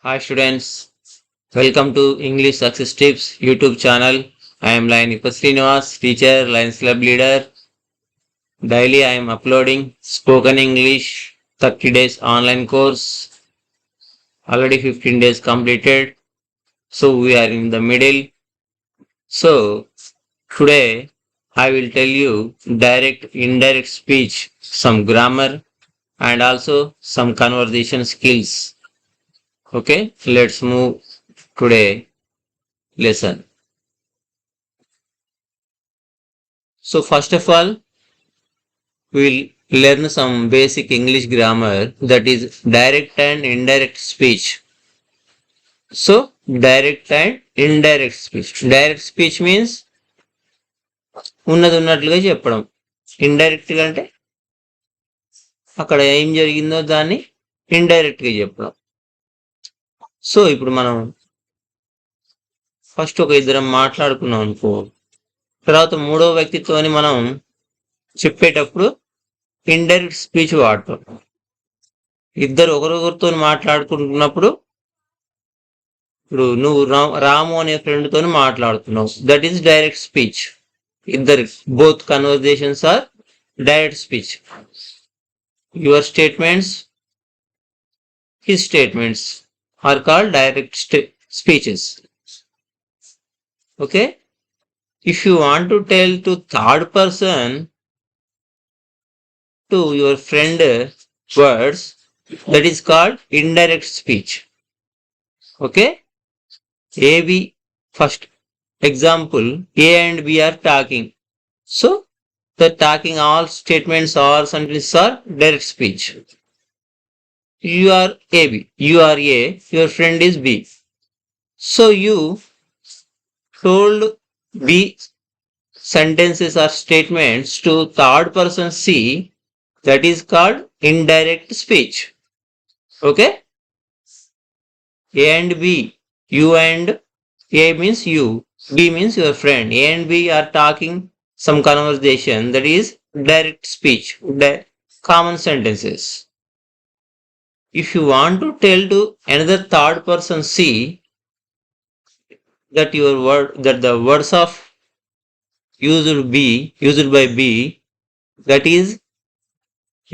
Hi students, welcome to English Success Tips YouTube channel. I am Lion Eppa.Srinivas, teacher, Lions Club leader. Daily I am uploading spoken English 30 days online course. Already 15 days completed. So we are in the middle. So today I will tell you direct, indirect speech, some grammar and also some conversation skills. Okay, let's move today lesson. So first of all, we'll learn some basic English grammar, that is direct and indirect speech. So direct and indirect speech. Direct speech means ఉన్నది ఉన్నట్లుగా చెప్పడం. Indirect గా అంటే అక్కడ ఏం జరిగిందో దాన్ని indirect గా చెప్పడం. సో ఇప్పుడు మనం ఫస్ట్ ఒక ఇద్దరం మాట్లాడుకున్నాం అనుకో, తర్వాత మూడో వ్యక్తితోని మనం చెప్పేటప్పుడు ఇండైరెక్ట్ స్పీచ్ వాడతాం. ఇద్దరు ఒకరొకరితో మాట్లాడుకుంటున్నప్పుడు ఇప్పుడు నువ్వు రాము అనే ఫ్రెండ్ తోని మాట్లాడుతున్నావు, దట్ ఈస్ డైరెక్ట్ స్పీచ్. ఇద్దరు both conversations are direct speech. Your statements, his statements are called direct speeches. Okay, if you want to tell to third person to your friend words, that is called indirect speech. Okay, AB, first example, A and B are talking. So the talking, all statements or sentences are direct speech. You are AB, you are A, your friend is B. So you told B sentences or statements to third person C, that is called indirect speech. Okay, A and B, you and A means you, B means your friend. A and B are talking some conversation, that is direct speech, common sentences. If you want to tell to another third person C that the words of used by B, that is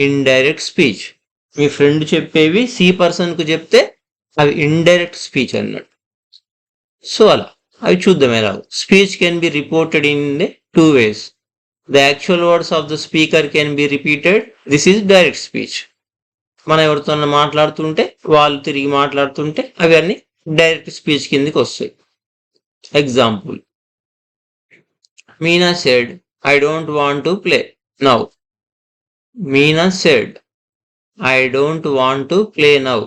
indirect speech. Me friend చెప్పేవి C person కు చెప్తే అవి indirect speech అన్నట్టు. So అలా అవి చూద్దాం ఎలా. Speech can be reported in two ways. The actual words of the speaker can be repeated, this is direct speech. మనం ఎవరితో మాట్లాడుతుంటే వాళ్ళు తిరిగి మాట్లాడుతుంటే అవి అన్ని డైరెక్ట్ స్పీచ్ కిందకి వస్తాయి. Example, Meena said I don't want to play now. Meena said I don't want to play now.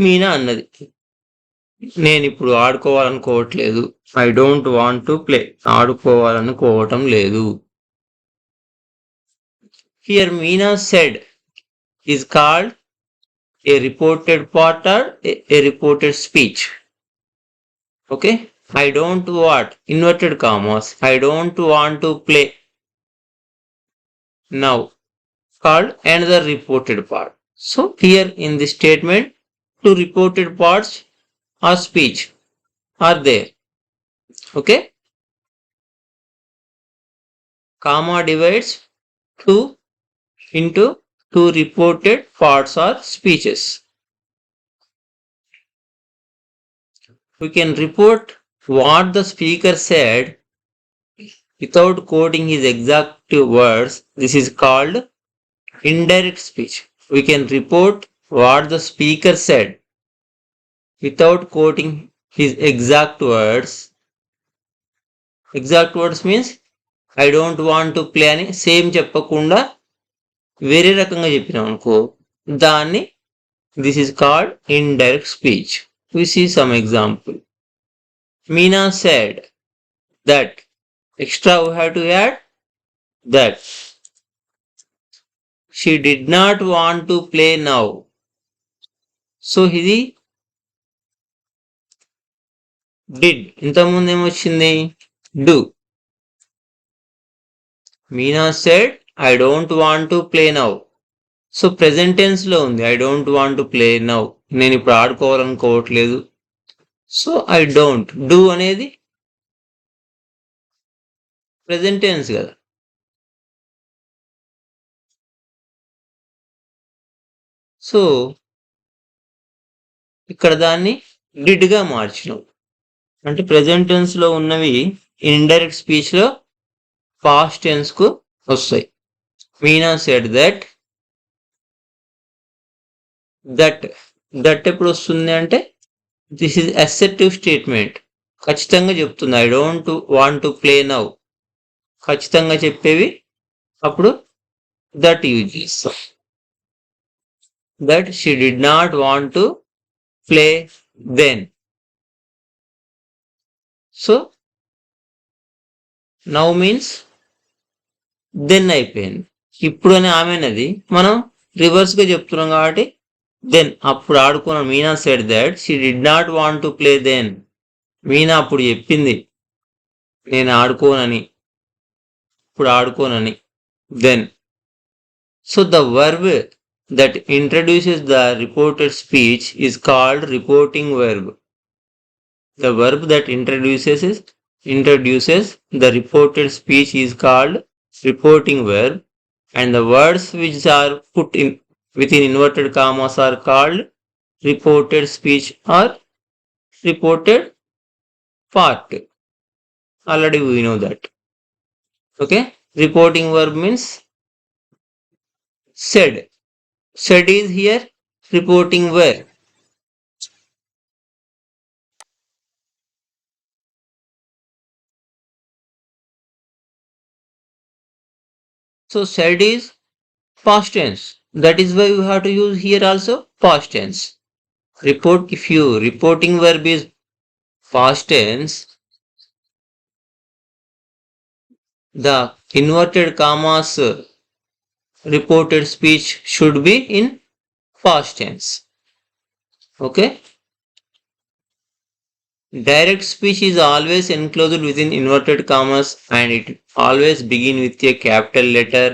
Meena అన్నది నేను ఇప్పుడు ఆడుకోవాలనుకోవట్లేదు. I don't want to play, ఆడుకోవాలనుకోవటం లేదు. Here Meena said is called a reported part or a reported speech. Okay, I don't want, inverted commas, I don't want to play now, called another reported part. So here in this statement, two reported parts or speech are there. Okay, comma divides two into two reported parts or speeches. We can report what the speaker said without quoting his exact words. This is called indirect speech. We can report what the speaker said without quoting his exact words. Exact words means I don't want to play అని same చెప్పకుండా వేరే రకంగా చెప్పినాం అనుకో, దాన్ని this is called indirect speech. We see some example. Meena said that, extra we have to add that. She did not want to play now. So ఇది did, ఇంతకుముందు ఏమొచ్చింది do. Meena said I don't want to play now. So present tense లో ఉంది I don't want to play now. నేను ఇప్పుడు ఆడుకోవాలనుకోవట్లేదు. So I don't. Do అనేది present tense కదా. సో ఇక్కడ దాన్ని డిడ్గా మార్చినాం. అంటే ప్రెజెంట్ టెన్స్ లో ఉన్నవి ఇండైరెక్ట్ స్పీచ్ లో పాస్ట్ టెన్స్ కు వస్తాయి. Meena said that. That that ఎప్పుడు వస్తుంది అంటే దిస్ ఈజ్ అసెర్టివ్ స్టేట్మెంట్. ఖచ్చితంగా చెప్తుంది I don't want to play now. ఖచ్చితంగా చెప్పేవి అప్పుడు దట్ యూజ్ చేస్తాం. That she did not want to play then. So now means then అయిపోయింది. ఇప్పుడు అని ఆమెనది మనం రివర్స్ గా చెప్తున్నాం కాబట్టి దెన్. అప్పుడు ఆడుకున్నాం. Meena said that she did not want to play then. Meena అప్పుడు చెప్పింది నేను ఆడుకోనని, ఇప్పుడు ఆడుకోనని. Then. So the verb that introduces the reported speech is called reporting verb. The verb that introduces the reported speech is called reporting verb, and the words which are put in within inverted commas are called reported speech or reported part. Already we know that. Okay. Reporting verb means said. Said is here reporting verb. So said is past tense. That is why we have to use here also past tense. If you reporting verb is past tense, the inverted commas reported speech should be in past tense. Okay. Direct speech is always enclosed within inverted commas and it always begin with a capital letter,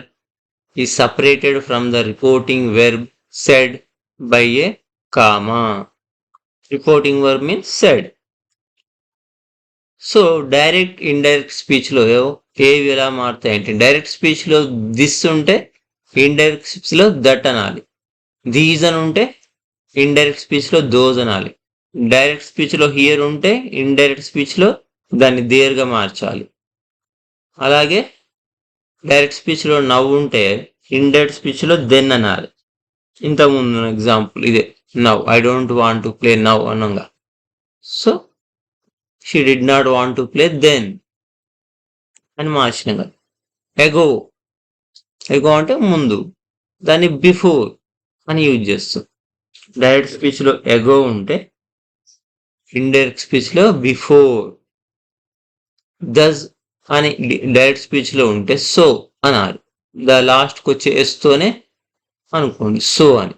is separated from the reporting verb said by a comma. Reporting verb means said. So direct indirect స్పీచ్లో ఏవి ఎలా మారుతాయంటే direct స్పీచ్లో this ఉంటే indirect స్పీచ్లో that అనాలి. These అని ఉంటే ఇండైరెక్ట్ స్పీచ్లో దోస్ అనాలి. డైరెక్ట్ స్పీచ్లో హియర్ ఉంటే ఇండైరెక్ట్ స్పీచ్లో దాన్ని దేర్గా మార్చాలి. అలాగే డైరెక్ట్ స్పీచ్లో నవ్వు ఉంటే ఇండైరెక్ట్ స్పీచ్లో దెన్ అనాలి. ఇంతకుముందు ఎగ్జాంపుల్ ఇదే. Now I don't want to play now అనగా. So she did not want to play then అని మార్చిన కదా. ఎగో. ఎగో అంటే ముందు, దాన్ని బిఫోర్ అని యూజ్ చేస్తాం. డైరెక్ట్ స్పీచ్లో ఎగో ఉంటే ఇండైరెక్ట్ స్పీచ్లో బిఫోర్. దస్ అని డైరెక్ట్ స్పీచ్లో ఉంటే సో అనాలి. ద లాస్ట్కి వచ్చే ఎస్తోనే అనుకోండి సో అని.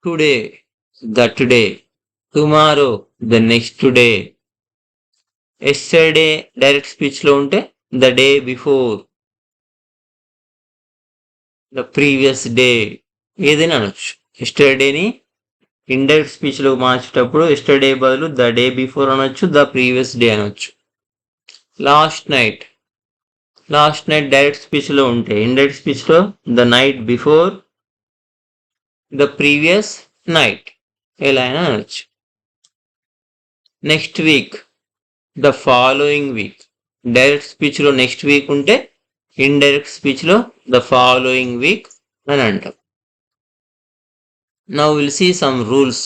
Today that day. Tomorrow the next day. Yesterday direct స్పీచ్లో ఉంటే the day before, the previous day ఏదైనా అనొచ్చు. ఎస్టర్డేని ఇండైరెక్ట్ స్పీచ్లో మార్చేటప్పుడు ఎస్టర్డే బదులు ద డే బిఫోర్ అనొచ్చు, ద ప్రీవియస్ డే అనొచ్చు. Last night. Last night direct స్పీచ్లో ఉంటే ఇండైరెక్ట్ స్పీచ్లో the night before, the previous night ఎలా అయినా అనొచ్చు. Next week the following week. Direct స్పీచ్లో నెక్స్ట్ వీక్ ఉంటే ఇండైరెక్ట్ స్పీచ్లో ద ఫాలోయింగ్ వీక్ అని అంటాం. Now we'll see some rules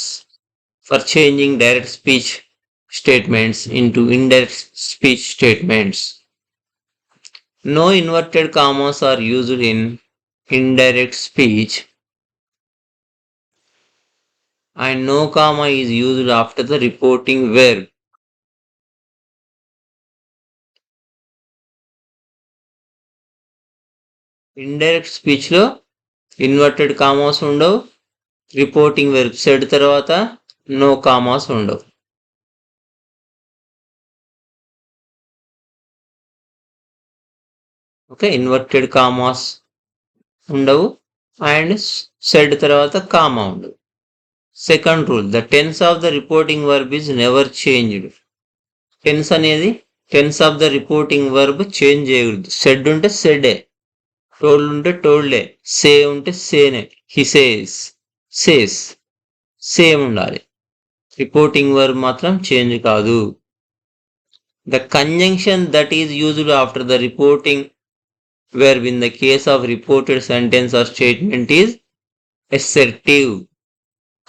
for changing direct speech statements into indirect speech statements. No inverted commas are used in indirect speech and no comma is used after the reporting verb. Indirect స్పీచ్లో inverted commas ఉండవు. Reporting verb said తర్వాత no commas ఉండవు. Okay. Inverted commas ఉండవు, and said తర్వాత comma ఉండదు. Second rule, the tense of the reporting verb is never changed. Tense of the reporting verb change చేయకూడదు. Said ఉంటే సెడే, told ఉంటే టోల్డే, సే ఉంటే సేనే, హి సేస్ సేమ్ ఉండాలి. రిపోర్టింగ్ వర్బ్ మాత్రం చేంజ్ కాదు. The conjunction that is used after the reporting verb in the case of reported sentence or statement is assertive.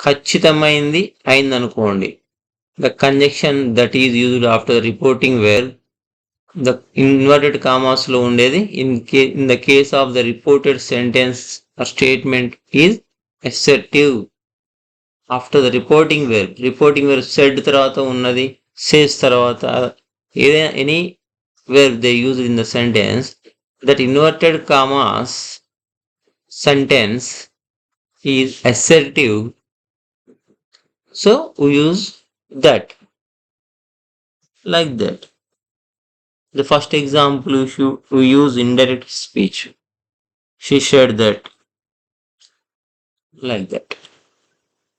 ఖచ్చితమైంది అయిందనుకోండి. The conjunction that is used after the reporting verb, the inverted commas లో ఉండేది in the case of the reported sentence or statement is assertive. After the reporting verb said తర్వాత ఉన్నది, says తర్వాత ఏదైనా any verb they use in the sentence, that inverted commas sentence is assertive, so we use that, like that. The first example, we use indirect speech. She said that, like that.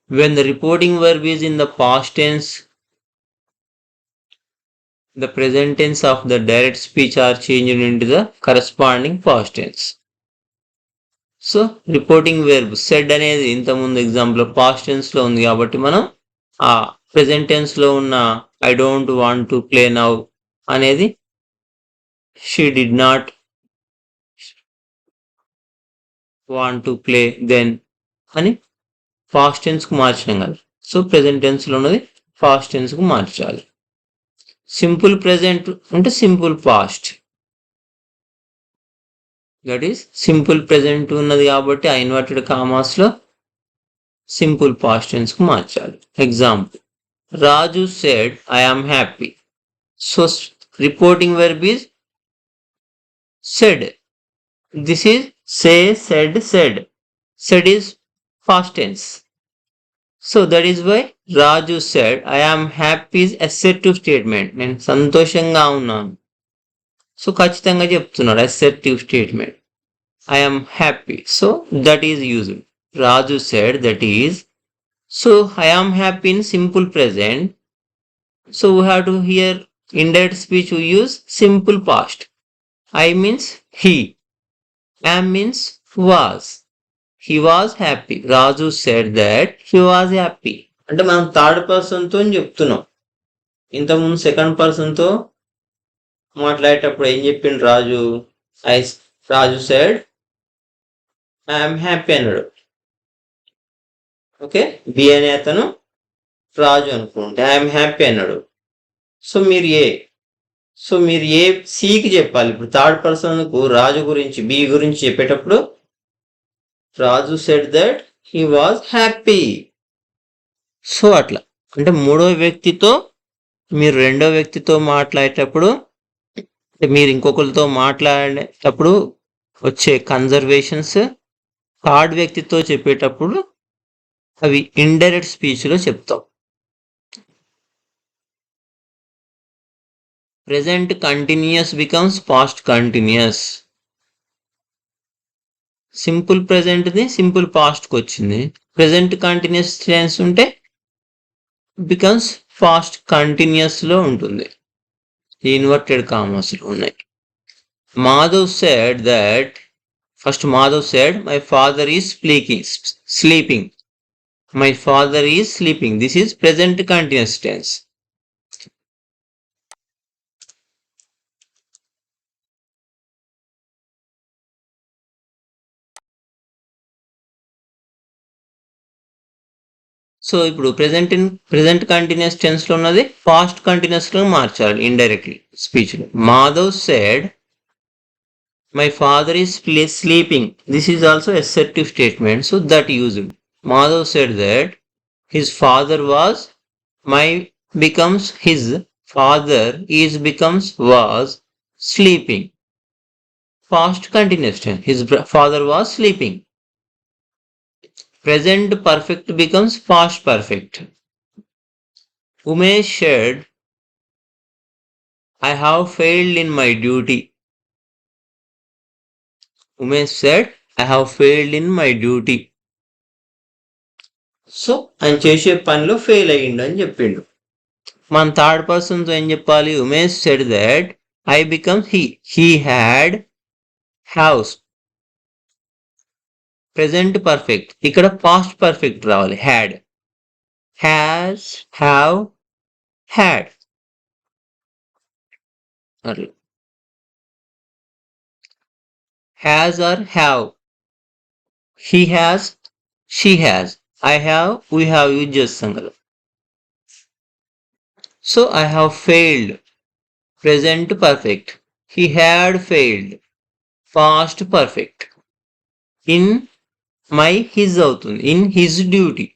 When the reporting verb is in the past tense, the present tense of the direct speech are changed into the corresponding past tense. So reporting verb said అనేది ఇంతకుముందు example past tense లో ఉంది కాబట్టి మనం ఆ present tense లో ఉన్న I don't want to play now అనేది she did not want to play then అని పాస్ట్ టెన్స్ కు మార్చాం కదా. సో ప్రెసెంట్ టెన్స్ లో ఉన్నది పాస్ట్ టెన్స్ కు మార్చాలి. సింపుల్ ప్రెసెంట్ అంటే simple past, that is simple present ఉన్నది కాబట్టి ఆ ఇన్వర్టెడ్ కామాస్ లో సింపుల్ పాస్ట్ టెన్స్ కు మార్చాలి. Example, Raju said I am happy. So reporting verb is said. This is say, said, said. Said is past tense. So that is why Raju said I am happy is assertive statement. నేను సంతోషంగా ఉన్నాను. So ఖచ్చితంగా చెప్తున్నాడు assertive statement. I am happy. So that is used. Raju said, that is. So I am happy in simple present. So we have to hear indirect speech, we use simple past. I means he. Am means was. He was happy. Raju said that he was happy. అంటే మనం third person తో చెప్తున్నాం. ఇంతకుముందు second person తో మాట్లాడేటప్పుడు ఏం చెప్పిండు రాజు said I'm happy అన్నాడు. ఓకే, బి అనే అతను రాజు అనుకుంటే ఐఎమ్ హ్యాపీ అన్నాడు. సో మీరు ఏ సికి చెప్పాలి. ఇప్పుడు థర్డ్ పర్సన్ కు రాజు గురించి బి గురించి చెప్పేటప్పుడు Raju said that he was happy. So అట్లా అంటే మూడో వ్యక్తితో మీరు రెండో వ్యక్తితో మాట్లాడేటప్పుడు, మీరు ఇంకొకరితో మాట్లాడేటప్పుడు వచ్చే కన్జర్వేషన్స్ థర్డ్ వ్యక్తితో చెప్పేటప్పుడు అవి ఇండైరెక్ట్ స్పీచ్లో చెప్తాం. Present continuous becomes past continuous. Simple ప్రెజెంట్ది సింపుల్ పాస్ట్కి వచ్చింది. ప్రెజెంట్ కంటిన్యూస్ టెన్స్ ఉంటే బికమ్స్ పాస్ట్ కంటిన్యూస్లో ఉంటుంది. ఇన్వర్టెడ్ కామర్స్లో ఉన్నాయి. Madhav said that, first Madhav said my father is sleeping. My father is sleeping. This is present continuous tense. So ఇప్పుడు present continuous tense లో ఉన్నది పాస్ట్ కంటిన్యూస్ లో మార్చాలి ఇండైరెక్ట్లీ స్పీచ్ లో. Madhav said my father is sleeping. This is also assertive statement, so that used. Madhav said that his father was, my becomes his, father is becomes was, sleeping. Past continuous tense, his father was sleeping. Present perfect becomes past perfect. Umesh said, I have failed in my duty. Umesh said, I have failed in my duty. So ఆయన చేసే పనిలో fail అయ్యిండు అని చెప్పిండు. మన third పర్సన్తో ఏం చెప్పాలి? Umesh said that I become he had haves. Present perfect, ఇక్కడ పాస్ట్ పర్ఫెక్ట్ రావాలి. Had, has, have, had. అట్లా has or have. He has, she has, I have, we have use చేస్తాం కదా. So I have failed, present perfect. He had failed, past perfect. In my his అవుతుంది, in his duty.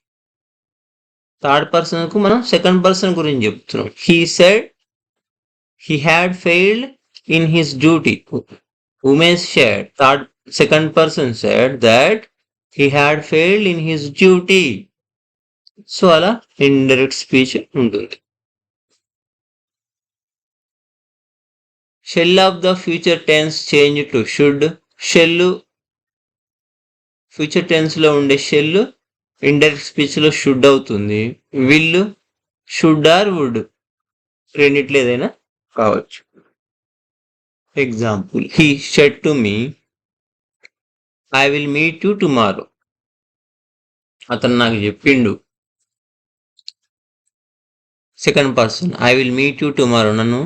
Third person కు మనం second person గురించి చెప్తున్నాం. He said he had failed in his duty. Umesh said, second person said that he had failed in his duty. So అలా indirect speech ఉంటుంది. Shall of the future tense change to should. Shall future tense లో ఉండే shall indirect speech లో should అవుతుంది. Will, should or would రెండిట్లో ఏదైనా కావచ్చు. Example, he said to me I will meet you tomorrow. అతను నాకు చెప్పిండు. Second person, I will meet you tomorrow, నన్ను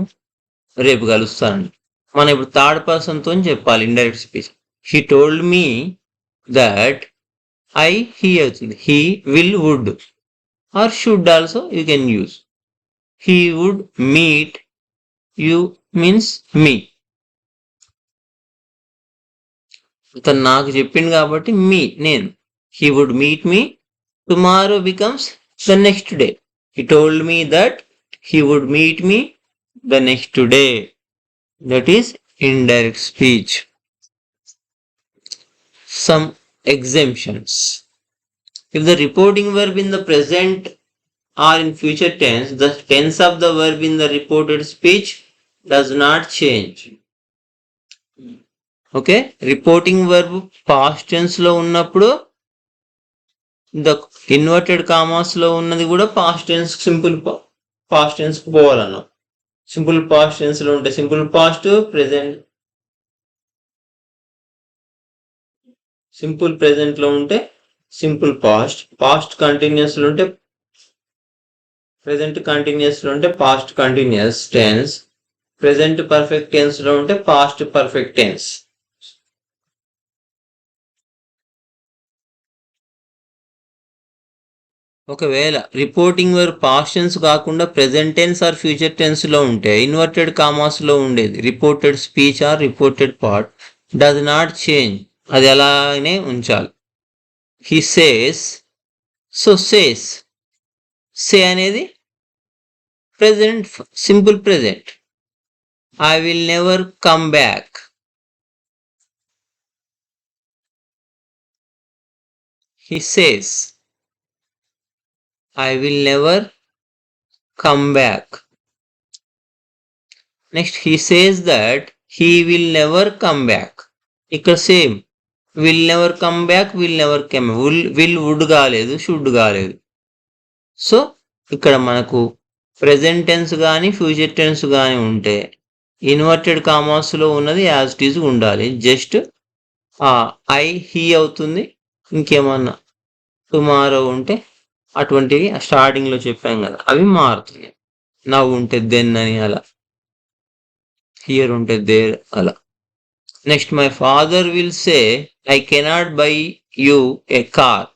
రేపు కలుస్తానండి. మనం ఇప్పుడు థర్డ్ పర్సన్తో చెప్పాలి indirect speech. He told me that he అవుతుంది. He will, would or should also you can use. He would meet you means me. అతను నాకు చెప్పిండు కాబట్టి మీ, నేను. He would meet me tomorrow becomes the next day. He told me that he would meet me the next day. That is indirect speech. Some exemptions. If the reporting verb in the present or in future tense, the tense of the verb in the reported speech does not change. Okay? Reporting verb past tense లో ఉన్నప్పుడు the inverted commas లో ఉన్నది కూడా past tense, simple past tense కు పోవాలన్నాం. Simple past tense లో ఉంటే simple past, present simple present లో ఉంటే సింపుల్ పాస్ట్, పాస్ట్ కంటిన్యూస్ లో ఉంటే ప్రెసెంట్ కంటిన్యూస్ లో ఉంటే past continuous tense, present perfect tense లో ఉంటే పాస్ట్ పర్ఫెక్ట్ టెన్స్. ఒకవేళ రిపోర్టింగ్ వర్బ్ పాస్ట్ టెన్స్ కాకుండా present tense or future tense లో ఉంటే ఇన్వర్టెడ్ కామాస్ లో ఉండేది reported speech or reported part does not change, అది అలానే ఉంచాలి. He says, so says, say అనేది present, simple present. I will never come back, he says I will never come back. Next, he says that he will never come back. ఇక్కడ same, will never come back, will never come, will would కాలేదు, should కాలేదు. So ఇక్కడ మనకు present tense కానీ future tense కానీ ఉంటే inverted కామాస్లో ఉన్నది యాజ్ ఇట్ ఈజ్ ఉండాలి. జస్ట్ ఐ, హీ అవుతుంది. ఇంకేమన్నా టుమారో ఉంటే అటువంటివి స్టార్టింగ్ లో చెప్పాం కదా, అవి మారుతాయి. నవ్ ఉంటే దెన్ అని, అలా హియర్ ఉంటే దేర్, అలా. Next, my father will say I cannot buy you a car.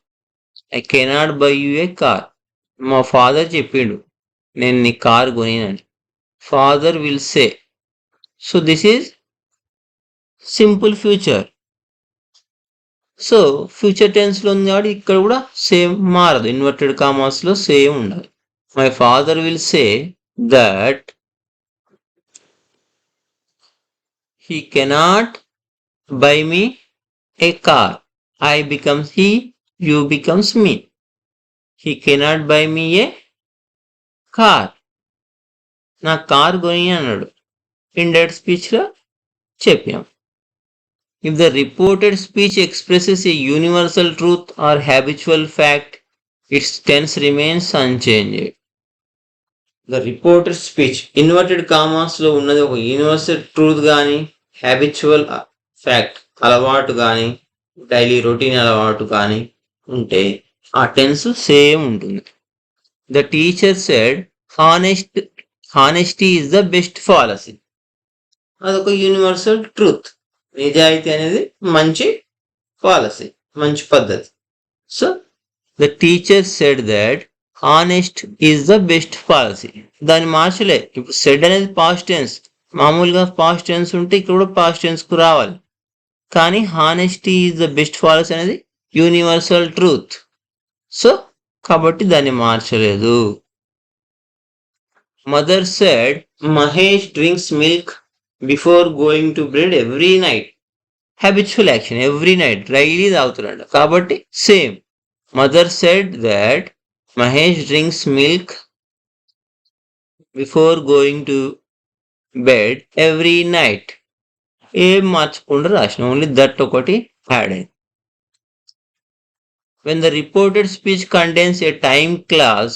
I cannot buy you a car. మా ఫాదర్ చెప్పిండు నేను నీ కార్ కొనినని. Father will say. So this is simple future. So future tense లో ఉంది కాబట్టి ఇక్కడ కూడా సేమ్ మారదు, ఇన్వర్టెడ్ కామాస్ లో సేమ్ ఉండాలి. My father will say that he cannot buy me a car. I becomes he, you becomes me. He cannot buy me a car. నా car కొని అన్నాడు. ఇండైరెక్ట్ స్పీచ్ లో చెప్పాం. If the reported speech expresses a universal truth or habitual fact, its tense remains unchanged. The reported speech inverted commas లో ఉన్నది ఒక universal truth కానీ habitual fact అలవాటు కానీ డైలీ రొటీన్ అలవాటు కానీ ఉంటే ఆ టెన్స్ సేమ్ ఉంటుంది. The teacher said honesty is the best policy. అదొక యూనివర్సల్ ట్రూత్. నిజాయితీ అనేది మంచి పాలసీ, మంచి పద్ధతి. So the teacher said that honest is the best policy. దాన్ని మార్చలే. ఇప్పుడు సెడ్ అనేది పాస్ట్ టెన్స్, మామూలుగా పాస్ట్ టెన్స్ ఉంటే ఇక్కడ కూడా పాస్ట్ టెన్స్ కు రావాలి. కానీ honesty is the best policy అనేది యూనివర్సల్ ట్రూత్. సో కాబట్టి దాన్ని మార్చలేదు. Mother said Mahesh drinks milk before going to bed every night. Habitual action, every night daily తాగుతున్నాడు కాబట్టి same. Mother said that Mahesh drinks milk before going to bed every night. ఏం మార్చకుండా రాసిన, only that ఒకటి add అయింది. When the reported speech contains a time clause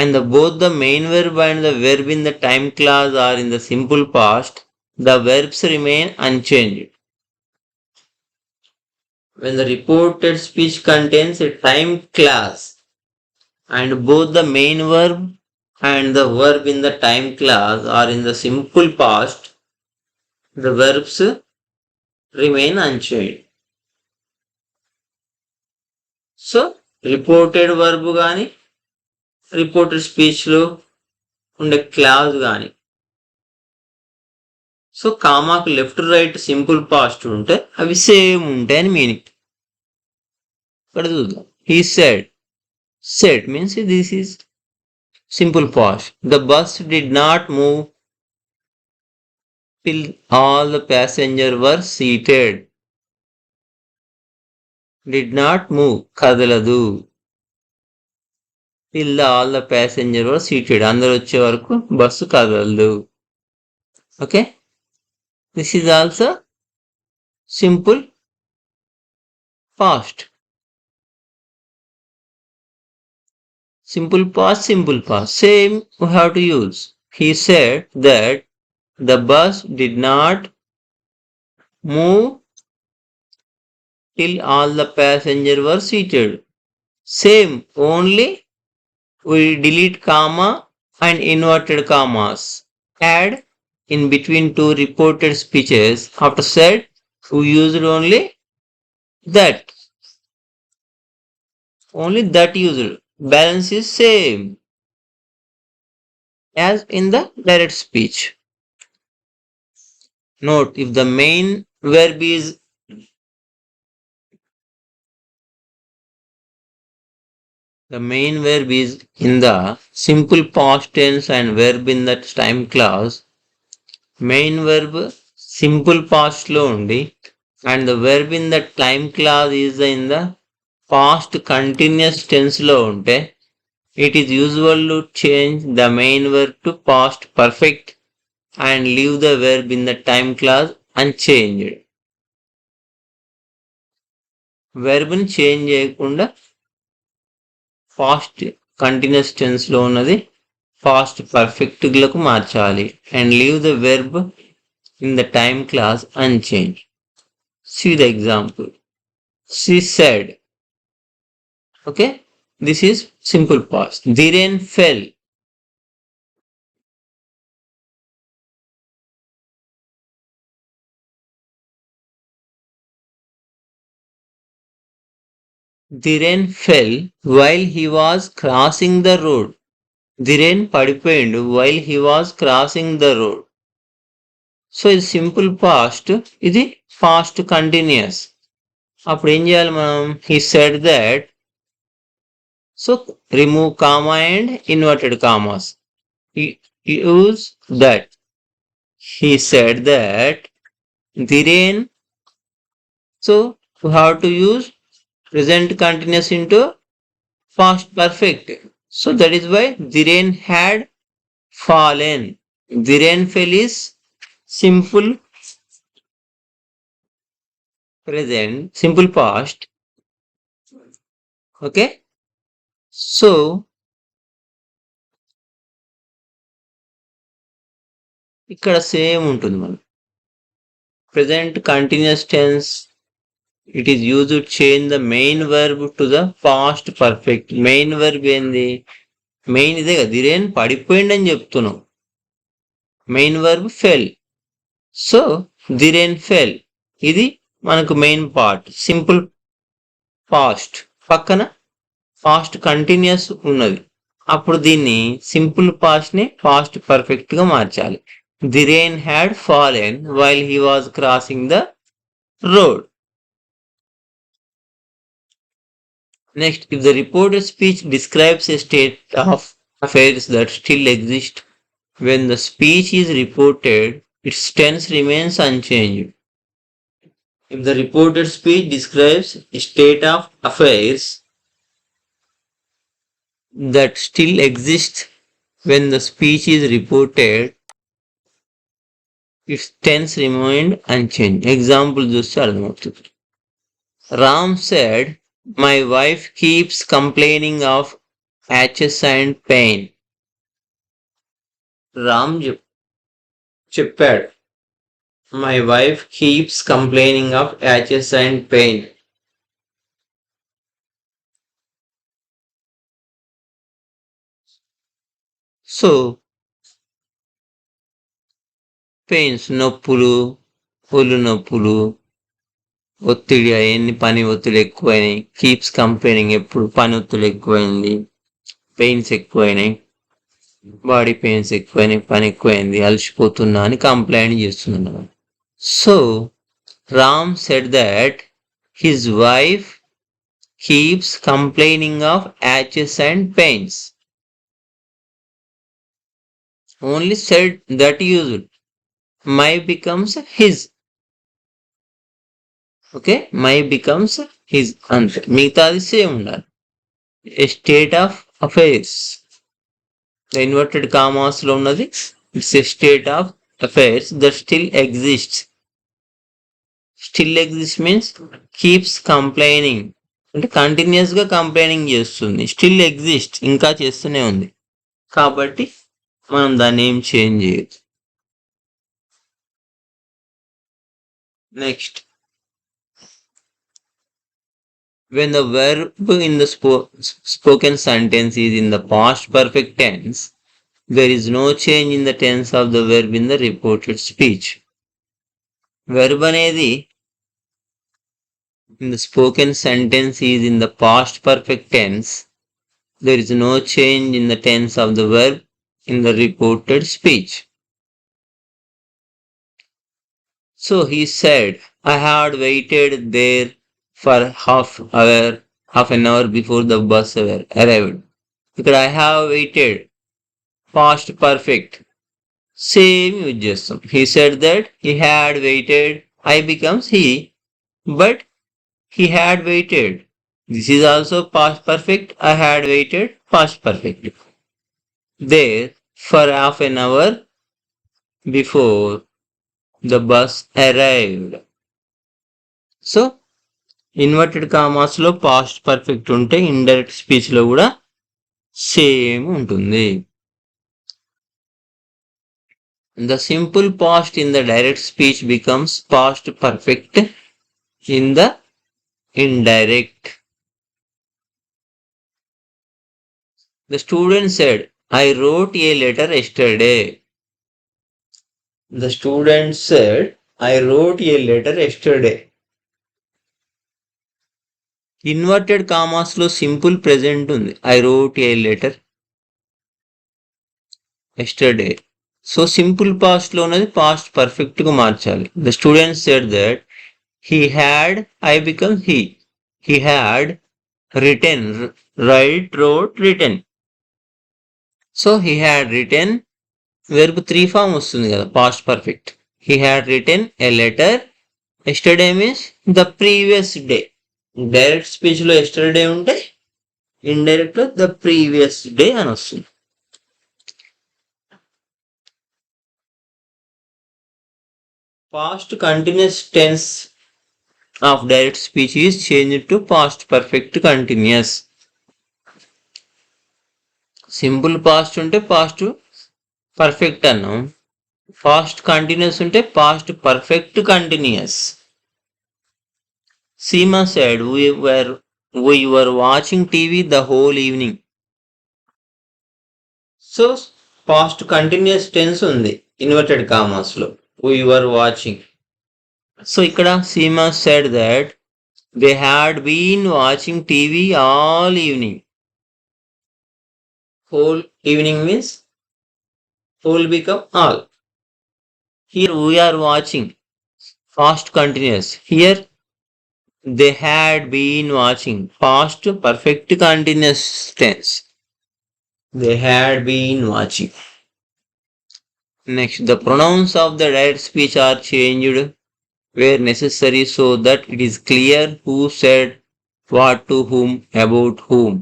and both the main verb and the verb in the time clause are in the simple past, the verbs remain unchanged. When the reported speech contains a time clause and both the main verb and the verb in the time clause are in the simple past, the verbs remain unchanged. So reported verb కానీ reported స్పీచ్లో ఉండే clause కానీ so కామాకు left right simple past ఉంటే అవి same ఉంటాయని meaning. ఇక్కడ చూద్దాం. He said, said means this is simple past. The bus did not move till all the passengers were seated. Did not move, కదలదు. till all the passengers were seated, అందరు వచ్చే వరకు bus కదలదు. Okay, this is also simple past. Simple past, same we have to use. He said that the bus did not move till all the passengers were seated. Same, only we delete comma and inverted commas. Add in between two reported speeches. After said, we used only that. Only that used. Balance is same as in the direct speech. Note, if the main verb is in the simple past tense and verb in that time clause, main verb simple past lo undi and the verb in the time clause is in the past continuous tense lo unte, it is usual to change the main verb to past perfect and leave the verb in the time clause unchanged. Verb ni change చేయకుండా past continuous tense లో ఉన్నది past perfect లకు మార్చాలి. And leave the verb in the time clause unchanged. See the example. She said. Okay, this is simple past. Dhiren fell. Dhiren fell while he was crossing the road. Dhiren పడిపోయిండు while he was crossing the road. So ఇది simple past, ఇది past continuous. అప్పుడు ఏం చేయాలి మనం? he said that. So remove comma and inverted commas. use that. He said that Dhiren. So you have to use present continuous into past perfect. So that is why Dhiren had fallen. Dhiren fell is simple present, simple past. Okay. So ఇక్కడ same ఉంటుంది మనం. Present continuous tense. It is used to change the main verb to the past perfect. Main verb ఏంది? Main ఇదే కదా, దిరేన్ పడిపోయిందని చెప్తున్నాం. Main verb ఫెల్. So దిరేన్ ఫెల్, ఇది మనకు main part. Simple past పక్కన పాస్ట్ కంటిన్యూస్ ఉన్నది. అప్పుడు దీన్ని సింపుల్ పాస్ట్ ని పాస్ట్ పర్ఫెక్ట్ గా మార్చాలి. The rain had fallen while he was crossing the road. Next, if the reported speech describes a state of affairs that still exist when the speech is reported, its tense remains unchanged. If the reported speech describes a state of affairs that still exists when the speech is reported, its tense remained unchanged. Example చూస్తే అర్థమవుతుంది. Ram said, my wife keeps complaining of hatches and pain. Ram చెప్పాడు, my wife keeps complaining of hatches and pain. So pains, నొప్పులు, ఒళ్ళు నొప్పులు, ఒత్తిడి, అవన్నీ పని ఒత్తిడి ఎక్కువైనాయి. కీప్స్ కంప్లైనింగ్, ఎప్పుడు పని ఒత్తిడి ఎక్కువైంది, పెయిన్స్ ఎక్కువైనాయి, బాడీ పెయిన్స్ ఎక్కువైనాయి, పని ఎక్కువైంది, అలసిపోతున్నా అని కంప్లైంట్ చేస్తున్నాడు. So Ram said that his wife keeps complaining of aches and pains. Only said that used. My becomes his. Okay, my becomes his అంతే, మిగతాది సేమ్ ఉండాలి. A state of affairs, inverted commas లో ఉన్నది. It's a state of affairs that still exist. Still exist means keeps complaining అంటే continuous గా complaining చేస్తుంది. Still exist, ఇంకా చేస్తూనే ఉంది, కాబట్టి మనం దాన్ని ఏం చేంజ్ చేయొచ్చు. Next, when the verb in the spoken sentence is in the past perfect tense, there is no change in the tense of the verb in the reported speech. Verb అనేది in the spoken sentence is in the past perfect tense. There is no change in the tense of the verb in the reported speech. So he said, I had waited there for half an hour before the bus arrived. ఇక్కడ I have waited, past perfect, same use చేస్తాం. He said that he had waited, I becomes he, but he had waited. This is also past perfect, I had waited, past perfect. There for half an hour before the bus arrived. So inverted commas లో past perfect ఉంటే indirect speech లో కూడా same ఉంటుంది. The simple past in the direct speech becomes past perfect in the indirect. The student said, I wrote a letter yesterday. The student said, I wrote a letter yesterday. Inverted commas లో simple present ఉంది. I wrote a letter yesterday. So simple past లో ఉన్నది past perfect గా మార్చాలి. The student said that he had, I become he. He had written, write, wrote, written. So he had written, verb 3 form వస్తుంది కదా, past perfect. He had written a letter. Yesterday means the previous day. Direct speech లో yesterday ఉంటే indirect లో the previous day అని వస్తుంది. Past continuous tense of direct speech is changed to past perfect continuous. Simple past ఉంటే past perfect అన్నాం. Past continuous ఉంటే past perfect continuous. Seema said we were watching TV the whole evening. So past continuous tense ఉంది inverted commas లో. We were watching. సో ఇక్కడ Seema said that they had been watching TV all evening. Whole evening means whole become all. Here we are watching past continuous. Here they had been watching past perfect continuous tense. They had been watching. Next, the pronouns of the direct speech are changed where necessary so that it is clear who said what to whom about whom.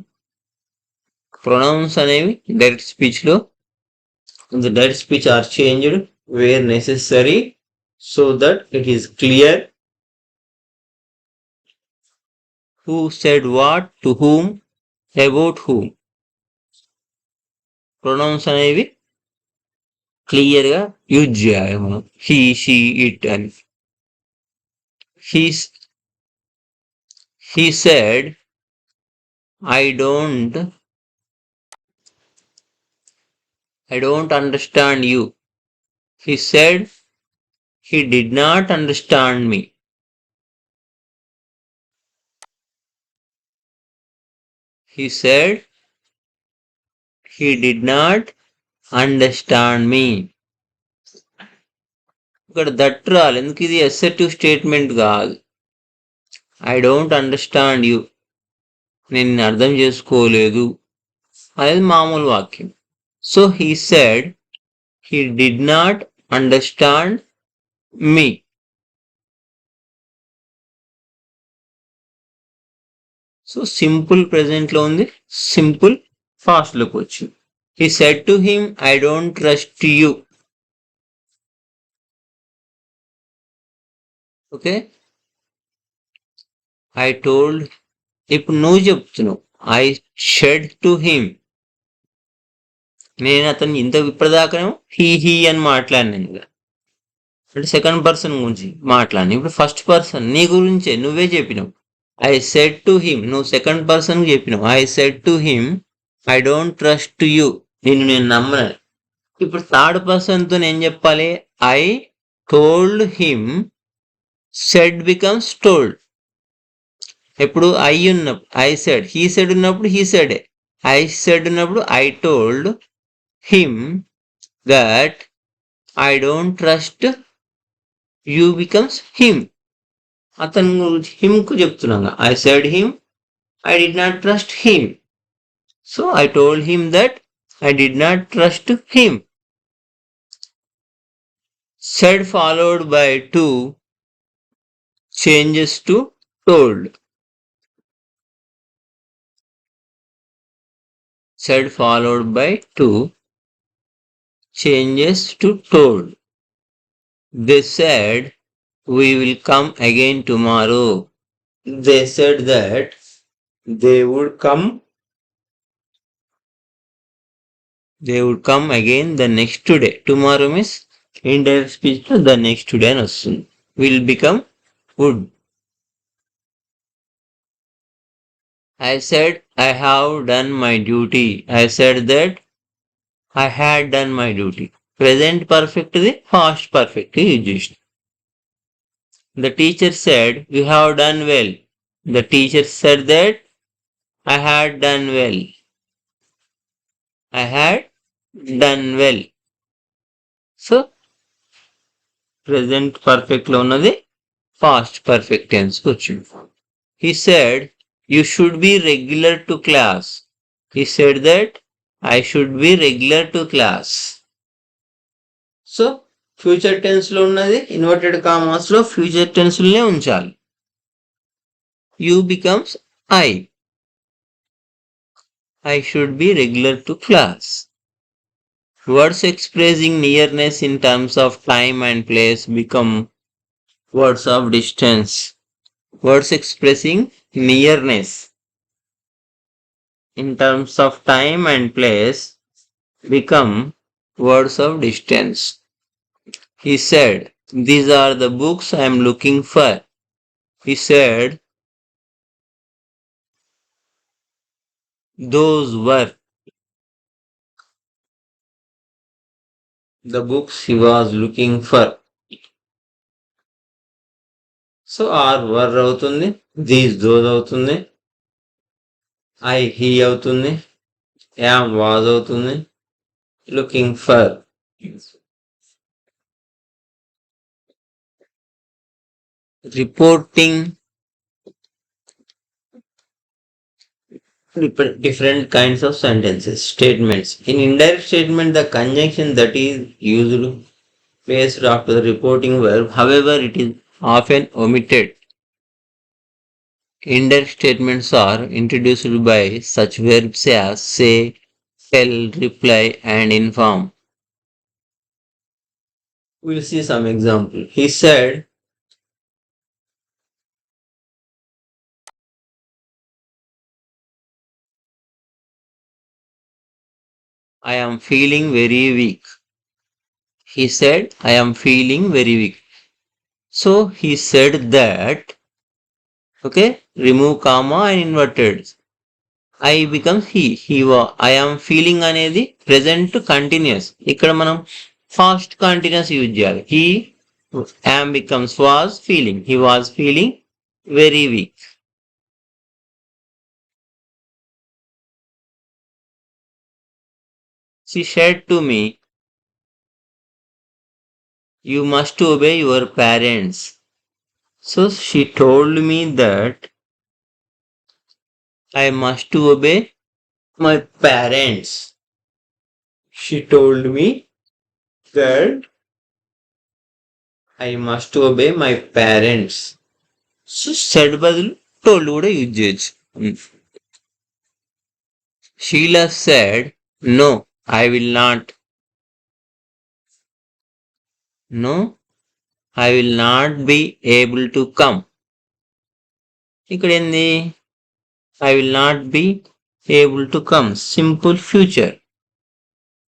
Pronouns అనేవి direct speech లో the direct speech are changed where necessary so that it is clear who said what to whom about whom. Pronouns అనేవి క్లియర్గా use చేయాలి మనం. He she it అని. He said I don't understand you. He said he did not understand me. He said he did not understand me. ఇక్కడ that రాలి ఎందుకు ఇది assertive statement కాదు. ఐ డోంట్ అండర్స్టాండ్ యూ, నేను అర్థం చేసుకోలేదు అనేది మామూలు వాక్యం. So he said he did not understand me. So simple present లో ఉంది, సింపుల్ ఫాస్ట్ లోకి వచ్చింది. He said to him I don't trust you. Okay, I told, ఇప్పుడు నువ్వు చెప్తున్నావు ఐ షెడ్ టు హిమ్. నేను అతను ఇంత ఇప్పటిదాకానేమో హీ అని మాట్లాడినాను కదా, అంటే సెకండ్ పర్సన్ గురించి మాట్లాడిన. ఇప్పుడు ఫస్ట్ పర్సన్ నీ గురించే నువ్వే చెప్పినావు. ఐ సెడ్ టు హిమ్, నువ్వు సెకండ్ పర్సన్ చెప్పినావు. I said to him I don't trust you, నేను నమ్మను. ఇప్పుడు థర్డ్ పర్సన్తో నేను చెప్పాలి I told him. Said becomes told. ఎప్పుడు ఐ ఉన్నప్పుడు ఐ సెడ్, హీ సెడ్ ఉన్నప్పుడు హీ సెడ్, ఐ సెడ్ ఉన్నప్పుడు I told him that I don't trust you becomes him. అతను గురించి హిమ్కు చెప్తున్నాగా. I said him I did not trust him. So I told him that I did not trust him. Said followed by to changes to told. Said followed by to changes to told. They said we will come again tomorrow. They said that they would come again the next day. Tomorrow means indirect speech లో the next day అని వస్తుంది. Will become would. I said I have done my duty. I said that I had done my duty. Present perfect the past perfect use చేసిన. The teacher said you have done well. The teacher said that I had done well. I had done well. So present perfect లో ఉన్నది past perfect tense వచ్చింది. He said you should be regular to class. He said that I should be regular to class. So future tense లో ఉన్నది inverted commas లో future tense లోనే ఉంచాలి. You becomes I. I should be regular to class. Words expressing nearness in terms of time and place become words of distance. words expressing nearness in terms of time and place become words of distance. He said, "These are the books I am looking for." He said, "Those were the books he was looking for." So are were అవుతుంది, these those అవుతుంది, I he అవుతుంది, am was అవుతుంది, looking for. Reporting different kinds of sentences, statements. In indirect statement, the conjunction that is used placed after the reporting verb, however, it is often omitted. Indirect statements are introduced by such verbs as say, tell, reply, and inform. We'll see some example. He said, "I am feeling very weak." He said, "I am feeling very weak." So he said that, okay, remove comma and inverted. I becomes he. I am feeling అనేది present continuous. ఇక్కడ మనం past continuous use చేయాలి. He am becomes was feeling. He was feeling very weak. She said to me, "You must obey your parents." So she told me that I must obey my parents. She told me that I must obey my parents. So said బదులు told కూడా use చేయొచ్చు. Sheila said, "No, I will not." No, I will not be able to come. ఇక్కడ ఏంది? I will not be able to come. Simple future.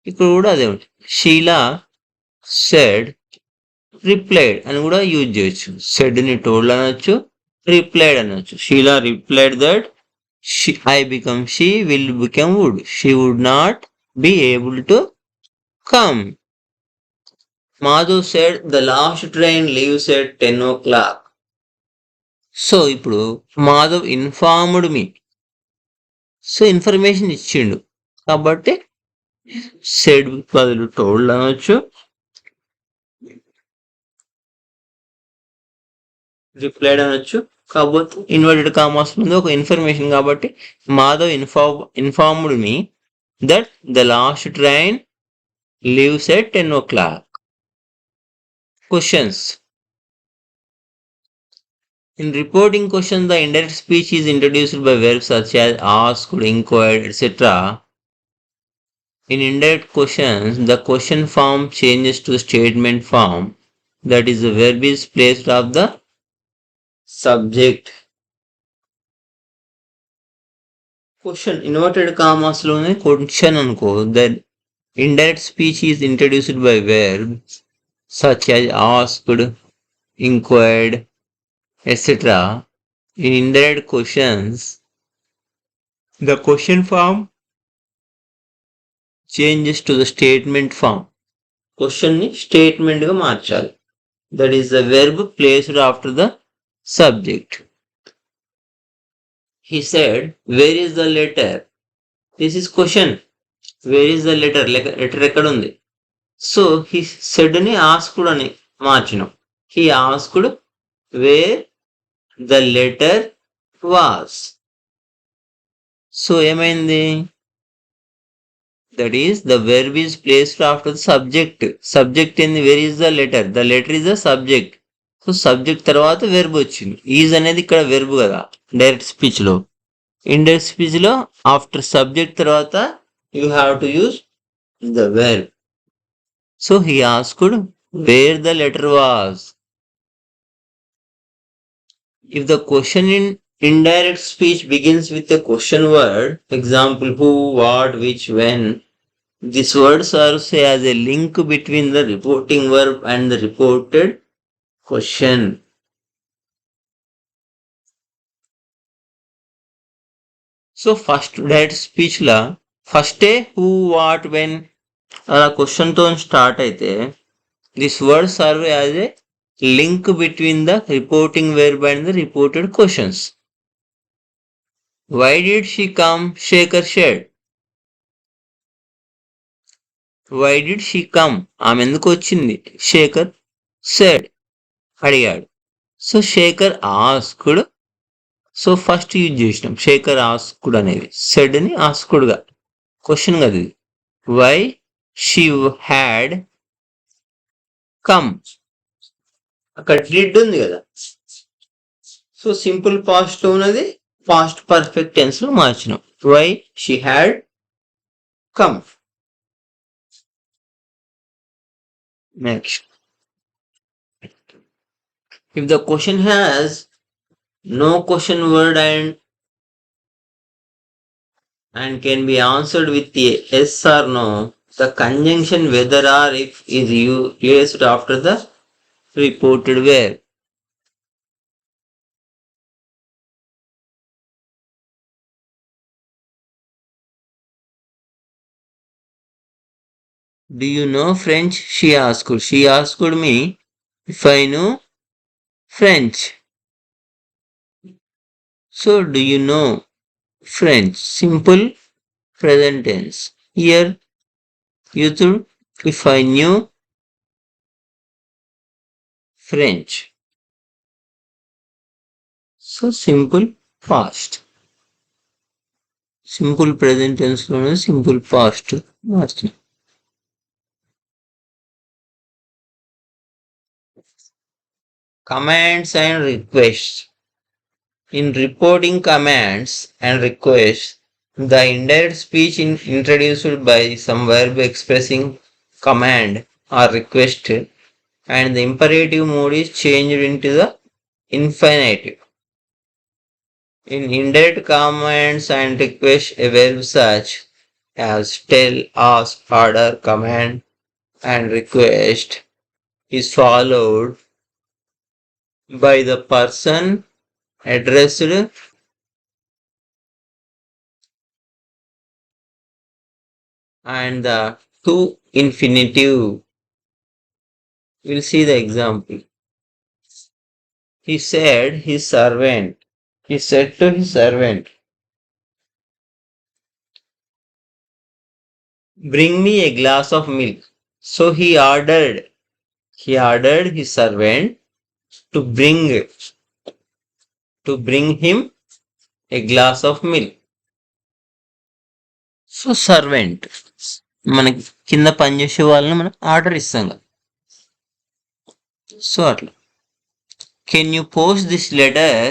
ఇక్కడ కూడా అదే ఉంటుంది. Sheela said replied అని కూడా యూజ్ చేయొచ్చు. సెడ్ ని టోల్డ్ అనొచ్చు, రిప్లైడ్ అనొచ్చు. Sheela replied that I become she will become would. She would not be able to come. Madhu said the last train leaves at 10 o'clock. So ఇప్పుడు మాధవ్ ఇన్ఫార్మ్డ్ మీ. So information ఇచ్చిండు కాబట్టి said బదులు told అనొచ్చు, replied అనొచ్చు. కాకపోతే inverted commas ముందు ఒక information కాబట్టి Madhav informed me that the last train leaves at 10 o'clock. Questions. In reporting questions, the indirect speech is introduced by verbs such as asked, inquired, etc. In indirect questions, the question form changes to the statement form. That is, the verb is placed of the subject. Question inverted commas లోనే question అనుకో, the indirect speech is introduced by verbs such as asked, inquired, etc. In indirect questions, the question form changes to the statement form. Question ని statement గా మార్చాలి. That is the verb placed after the subject. He said, "Where is the letter?" This is question. Where is the letter? Letter ఎక్కడ ఉంది? So he said ని asked అని మార్చినాం. He asked where the letter was. So ఏమైంది? That is, the verb is placed after the subject. Subject in where is the letter? The letter is the subject. So subject తర్వాత verb వచ్చింది. Is అనేది ఇక్కడ verb కదా direct speech లో. Indirect speech లో after subject తర్వాత you have to use the verb. So he asked wear the letter was. If the question in indirect speech begins with a question word, example who, what, which, when, this word serves as a link between the reporting verb and the reported question. So first direct స్పీచ్లా ఫస్టే who what when అలా క్వశ్చన్తో start అయితే this word serve as a link between the reporting verb and the reported questions. Why did she come Shekhar said. Why did she come ఆమె ఎందుకు వచ్చింది. Shekhar said అడిగాడు. So Shekhar asked. So first use చేసినాం Shekhar asked అనేది. Said ని ఆస్కుడ్గా question కదా ఇది. Why she had come అక్కడ డిడ్ ఉంది కదా. సో సింపుల్ పాస్ట్ లో ఉన్నది పాస్ట్ పర్ఫెక్ట్ టెన్స్ లో మార్చినాం. Why she had come. Next, if the question has no question word and can be answered with a yes or no, the conjunction whether or if is used after the reported verb. Do you know French? She asked. She asked me if I know French. So, do you know French? Simple present tense. Here, used if I knew French. So, simple past. Simple present tense లోనే simple past మార్చిన. Commands and requests. In reporting commands and requests, the indirect speech introduced by some verb expressing command or request and the imperative mode is changed into the infinitive. In indirect commands and requests, a verb such as tell, ask, order, command, and request is followed by the person addressed and the to infinitive. We'll see the example. He said his servant. He said to his servant, bring me a glass of milk. So he ordered his servant to bring him a glass of milk. So servant మనకి కింద పనిచేసే వాళ్ళని మనం order ఇస్తాం కదా. So అట్లా can you post this letter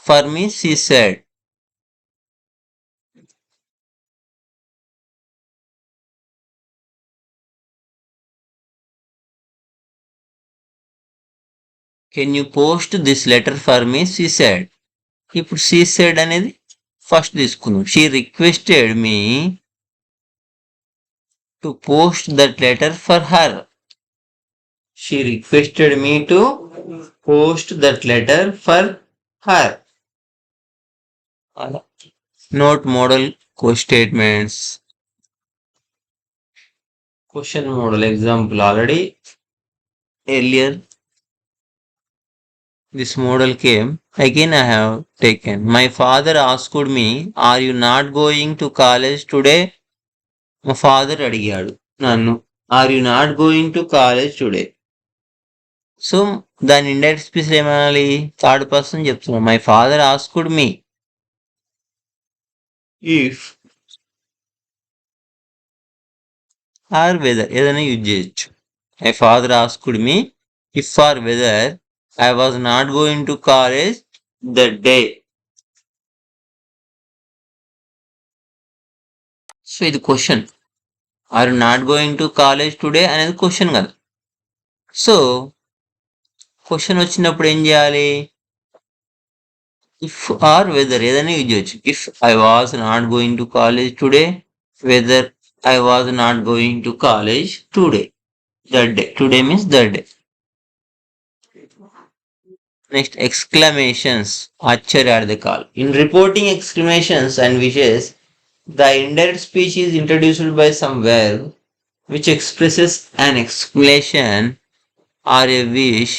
for me she said. Can you post this letter for me she said. ఇప్పుడు she said అనేది ఫస్ట్ తీసుకుందాం. She requested me to post that letter for her. She requested me to post that letter for her. Note modal statements. Question modal example already earlier this model came. Again I have taken. My father asked me, are you not going to college today? My father అడిగాడు నన్ను, are you not going to college today? So దాని indirect speech ఏమనాలి, third person చెప్తున్నాం. My father asked me. If or whether ఏదైనా use చేయొచ్చు. My father asked me if or whether I was not going to college that day. So ఇది question. Are you not going to college today అనేది question కదా. So question వచ్చినప్పుడు ఏం చేయాలి, If or whether ఏదైనా use చేయొచ్చు. If I was not going to college today, weather I was not going to college today. That day. Today means that day. Next, exclamations. Acharyaర్థకాలు. In reporting exclamations and wishes, the indirect speech is introduced by some verb which expresses an exclamation or a wish,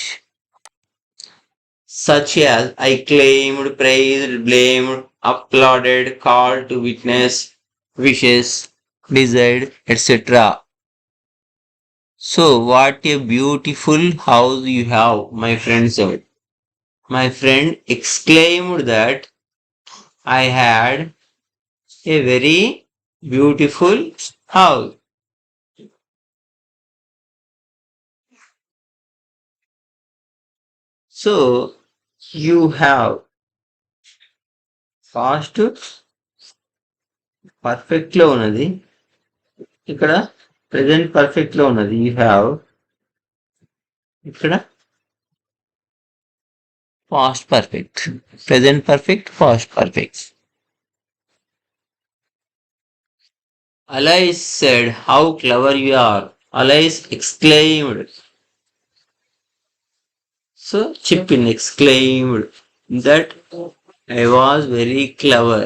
such as I claimed, praised, blamed, applauded, called to witness, wishes, desired, etc. So, what a beautiful house you have, my friend said. My friend exclaimed that I had a very beautiful house. So, you have past perfect లో ఉన్నది, ఇక్కడ present perfect లో ఉన్నది. You have ఇక్కడ past perfect, present perfect, past perfect. Alice said, how clever you are. Alice exclaimed. So, Chipin exclaimed that I was very clever.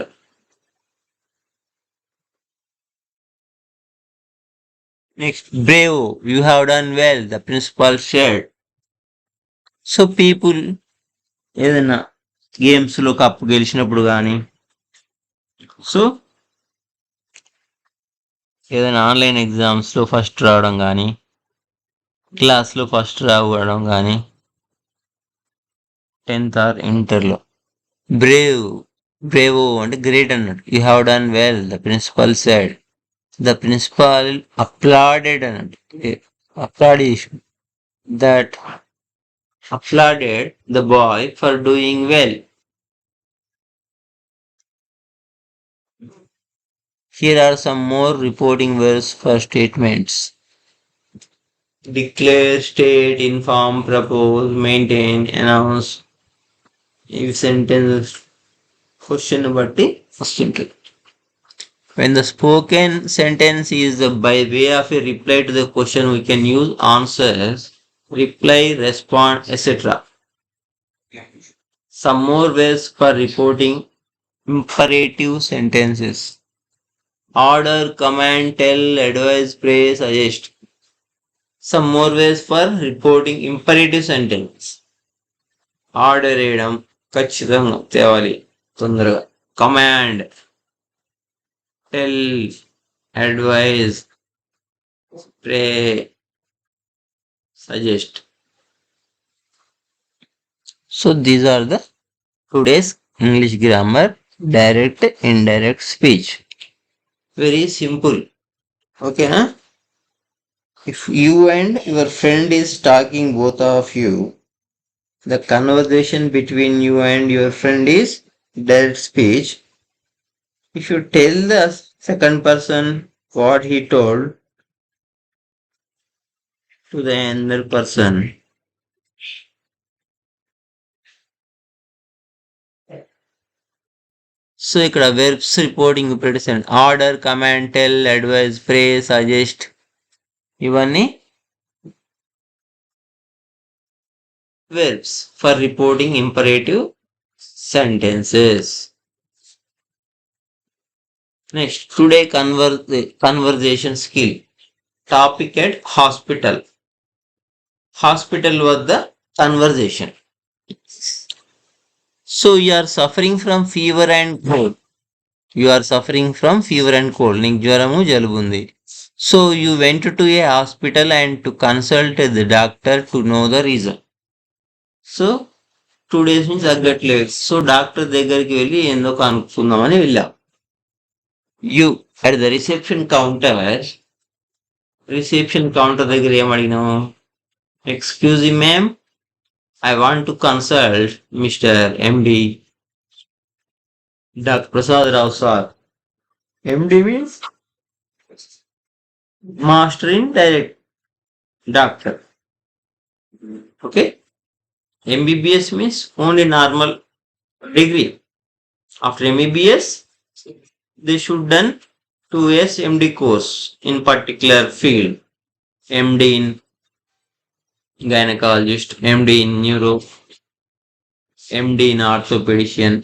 Next, bravo, you have done well, the principal said. So people ఏదైనా గేమ్స్లో cup గెలిచినప్పుడు కానీ, so ఏదైనా online ఎగ్జామ్స్లో first రావడం కానీ, క్లాస్లో first రావడం కానీ, 10th ఆర్ ఇంటర్లో బ్రేవో అంటే గ్రేట్ అన్నట్టు. You have done well, the principal said. The principal applauded అన్నట్టు, applaudation, that applauded the boy for doing well. Here are some more reporting verbs for statements. Declare, state, inform, propose, maintain, announce. If sentence question batti వస్తుంటుంది. When the spoken sentence is by way of a reply to the question, we can use answers, reply, respond, etc. Some more ways for reporting imperative sentences. Order, command, tell, advise, praise, suggest. Some more ways for reporting imperative sentence. Order వేయడం, ఖచ్చితంగా తేవాలి తొందరగా. Command, tell, advise, pray, suggest. So these are the today's English grammar, direct, indirect speech. Very simple. Okay, huh? If you and your friend is talking, both of you, the conversation between you and your friend is direct speech. If you tell the second person what he told to the other person, so ఇక్కడ verbs reporting precedent, order, command, tell, advise, pray, suggest, ఇవన్నీ verbs for reporting imperative sentences. Next, today conversation skill. Topic at hospital. Hospital was the conversation. So you are suffering from fever and cold. You are suffering from fever and cold. నీకు జ్వరము జలుబు ఉంది. So you went to a hospital and to consult the doctor to know the reason. So 2 days నుంచి తగ్గట్లేదు. So doctor దగ్గరికి వెళ్ళి ఏందో కనుక్కుందామని వెళ్ళాం. You at the reception counter దగ్గర ఏమడిగినాము? Excuse me ma'am, I want to consult mister MD doctor Prasad Rao sir. MD means master in direct doctor. Okay, MBBS means only normal degree. After MBBS, they should done 2 years MD course in particular field. MD in gynecologist, MD in neuro, MD in orthopedician,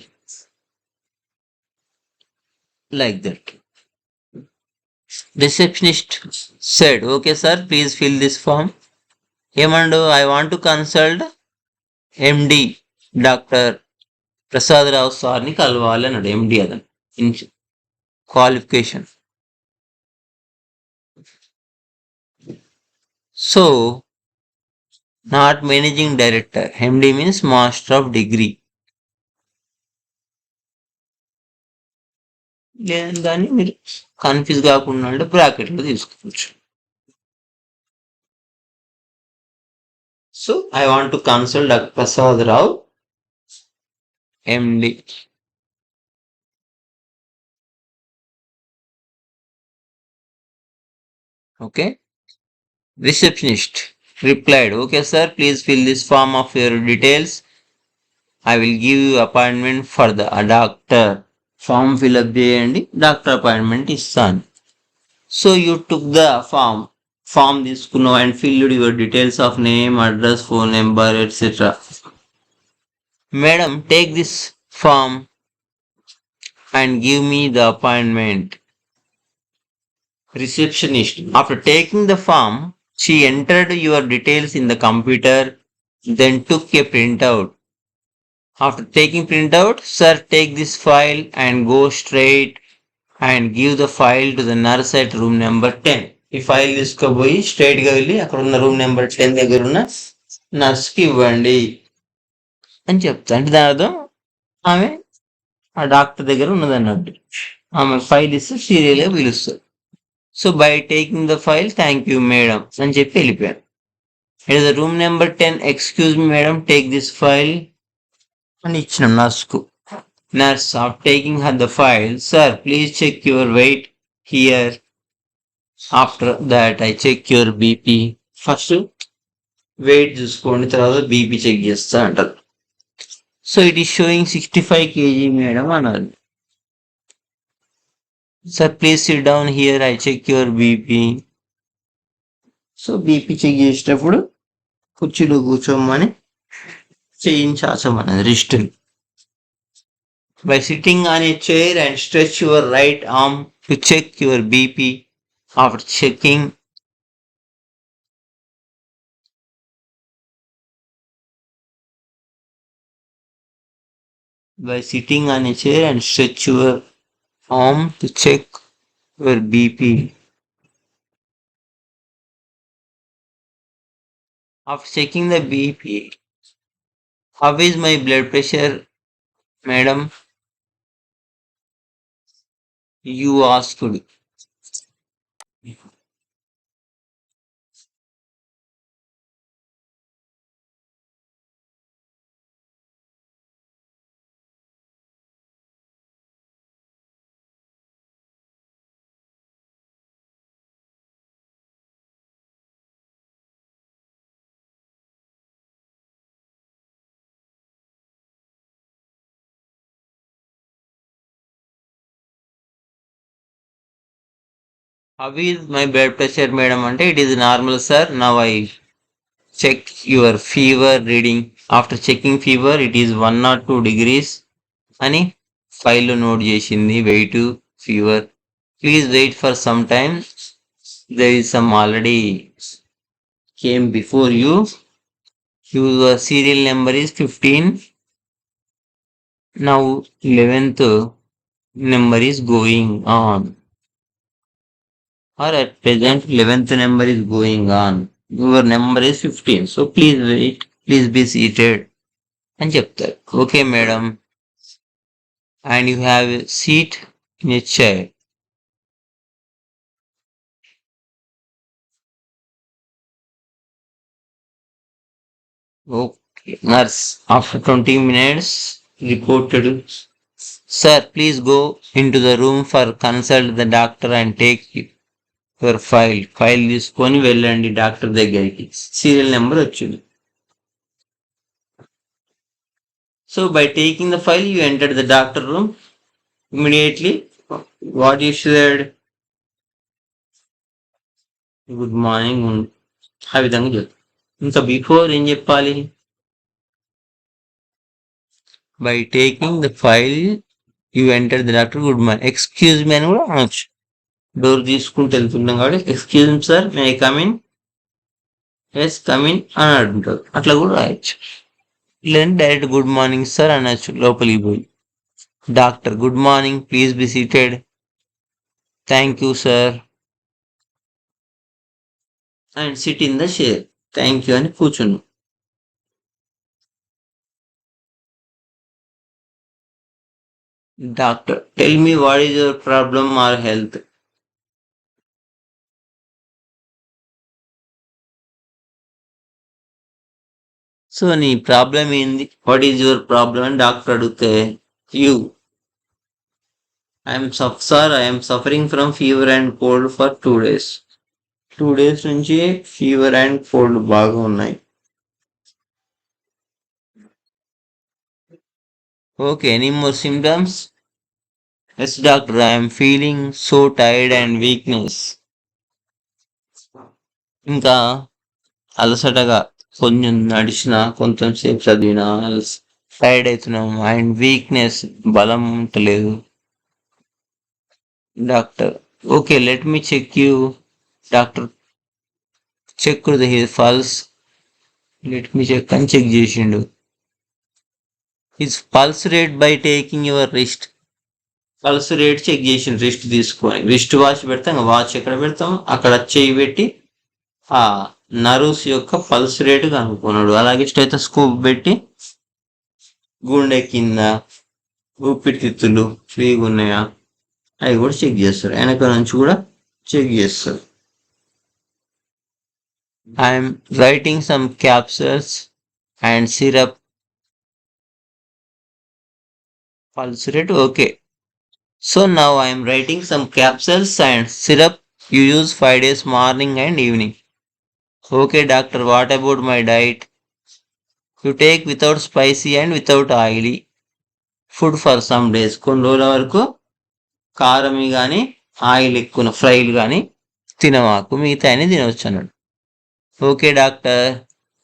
like that. Receptionist said, "Okay, sir, please fill this form." Yemandu, I want to consult MD, Dr. Prasad Rao సార్ని కలవాలి అన్నాడు ఎండి అతను in qualification. So not managing director, MD means master of degree. లేదని కానీ మీరు confuse కాకుండా అంటే బ్రాకెట్లో తీసుకోవచ్చు. So I want to consult doctor Prasad Rao MD. Okay. Receptionist replied, "Okay, sir, please fill this form of your details. I will give you appointment for the doctor." Form fill up చేయండి, doctor appointment ఇస్తాను. So you took the form తీసుకున్నావు and filled your details of name, address, phone number etcetera. Madam, take this form and give me the appointment. Receptionist, after taking the form, she entered your details in the computer, then took a printout. After taking printout, sir, take this file and go straight and give the file to the nurse at room number 10. ఈ file తీసుకుపోయి స్ట్రైట్గా వెళ్ళి అక్కడ ఉన్న room number 10 దగ్గర ఉన్న నర్స్కి ఇవ్వండి అని చెప్తా. అంటే దాని అర్థం ఆమె ఆ డాక్టర్ దగ్గర ఉన్నదన్నట్టు. ఆమె ఫైల్ ఇస్తే సీరియల్గా పిలుస్తారు. So by taking the file, thank you madam అని చెప్పి వెళ్ళిపోయాను. It is room number 10, excuse me madam, take this file అని ఇచ్చినాం నర్స్కు. Nurse, after taking her the file, sir please check your weight here. After that I check your BP. First weight చూసుకోండి, తర్వాత BP check చేస్తా అంటారు. So it is showing 65 kg madam అన్నారు. Sir please sit down here, I check your BP. So BP check చేసేటప్పుడు కుర్చీలో కూర్చోమని చేయించాల్సమన్నది రిస్ట్ని. By sitting on a chair and stretch your right arm to check your BP. After checking, by sitting on a chair and stretch your arm to check your BP. After checking the BP, how is my blood pressure, madam? You asked. How is my blood pressure, madam? Ante it is normal, sir. Now I check your fever reading. After checking fever, it is 102 degrees అని ఫైల్లో note చేసింది. Wait, fever. Please wait for some time, there is some already came before you. Your serial number is 15. Now 11th number is going on, or at present 11th number is going on. Your number is 15. So please wait, please be seated అని చెప్తారు. Okay madam, and you have a seat in a chair. Okay. Nurse, after 20 minutes, reported, sir, please go into the room for consult the doctor and take your file. File తీసుకొని వెళ్ళండి doctor దగ్గరికి. Serial number వచ్చింది. So by taking the file, you entered the doctor room immediately. What you said, good morning ఆ విధంగా చెప్పు. ఇంకా before ఏం చెప్పాలి? By taking the file you enter the doctor good morning excuse me అని కూడా అనొచ్చు. డోర్ తీసుకుంటూ వెళ్తున్నాం కాబట్టి excuse me sir may I come in, yes come in అని అంటుంటారు. అట్లా కూడా రాయొచ్చు. లేదంటే డైరెక్ట్ గుడ్ మార్నింగ్ సార్ అనొచ్చు లోపలికి పోయి. Doctor good morning please be seated, thank you sir and sit in the chair, thank you అని కూర్చున్నాం. Doctor tell me what is your problem or health. So నీ ప్రాబ్లం ఏంది, what is your problem అని doctor అడిగితే you I'm suffering from fever and cold for 2 days. 2 days నుంచి fever and cold బాగా ఉన్నాయి. Okay any more symptoms? Yes doctor I'm feeling so tired and weakness. ఇంకా అలసటగా, కొంచెం నడిచిన కొంచెం సేపు చదివినా టైర్డ్ అవుతున్నాం అండ్ వీక్నెస్ బలం ఉంటలేదు. Doctor okay let me check you. Doctor check his pulse, let me check అని చెక్ చేసిండు. His pulse rate by taking your wrist. Pulse rate check చేసిండు రిస్ట్ తీసుకొని. రిస్ట్ వాచ్ పెడతాం, వాచ్ ఎక్కడ పెడతాం అక్కడ చెయ్యి పెట్టి ఆ నర్వ్స్ యొక్క పల్స్ రేటు కనుక్కున్నాడు. అలాగే స్టెథోస్కోప్ పెట్టి గుండె కింద ఊపిరితిత్తులు ఫ్రీగా ఉన్నాయా అవి కూడా చెక్ చేస్తారు. వెనక నుంచి కూడా చెక్ చేస్తారు. I'm writing some capsules and syrup. Pulse rate okay. So now I'm writing some capsules and syrup you use 5 days morning and evening. Okay doctor what about my diet? You take without spicy and without oily food for some days. కొన్ని రోజుల వరకు కారం కానీ oil ఎక్కువ ఫ్రైలు కానీ తినమాకు, మిగతా అని తినవచ్చు అన్నాడు. ఓకే డాక్టర్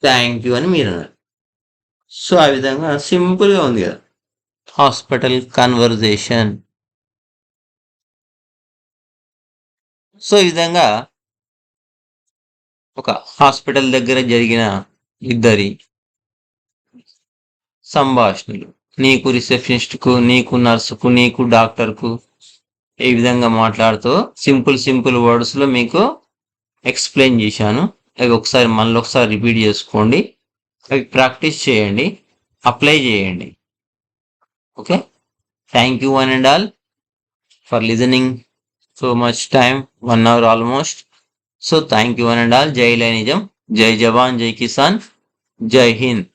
థ్యాంక్ యూ అని మీరు అన్నారు. సో ఆ విధంగా సింపుల్గా ఉంది కదా హాస్పిటల్ కన్వర్జేషన్. సో ఈ విధంగా ఒక హాస్పిటల్ దగ్గర జరిగిన ఇద్దరి సంభాషణలు, నీకు రిసెప్షనిస్ట్కు, నీకు నర్సుకు, నీకు డాక్టర్కు ఏ విధంగా మాట్లాడుతూ సింపుల్ వర్డ్స్లో మీకు ఎక్స్ప్లెయిన్ చేశాను. అవి మళ్ళీ ఒకసారి రిపీట్ చేసుకోండి, అవి ప్రాక్టీస్ చేయండి, అప్లై చేయండి. Okay thank you one and all for listening so much time, 1 hour almost. So thank you one and all. జై లైనిజం, జై జవాన్, జై కిసాన్, జై హింద్.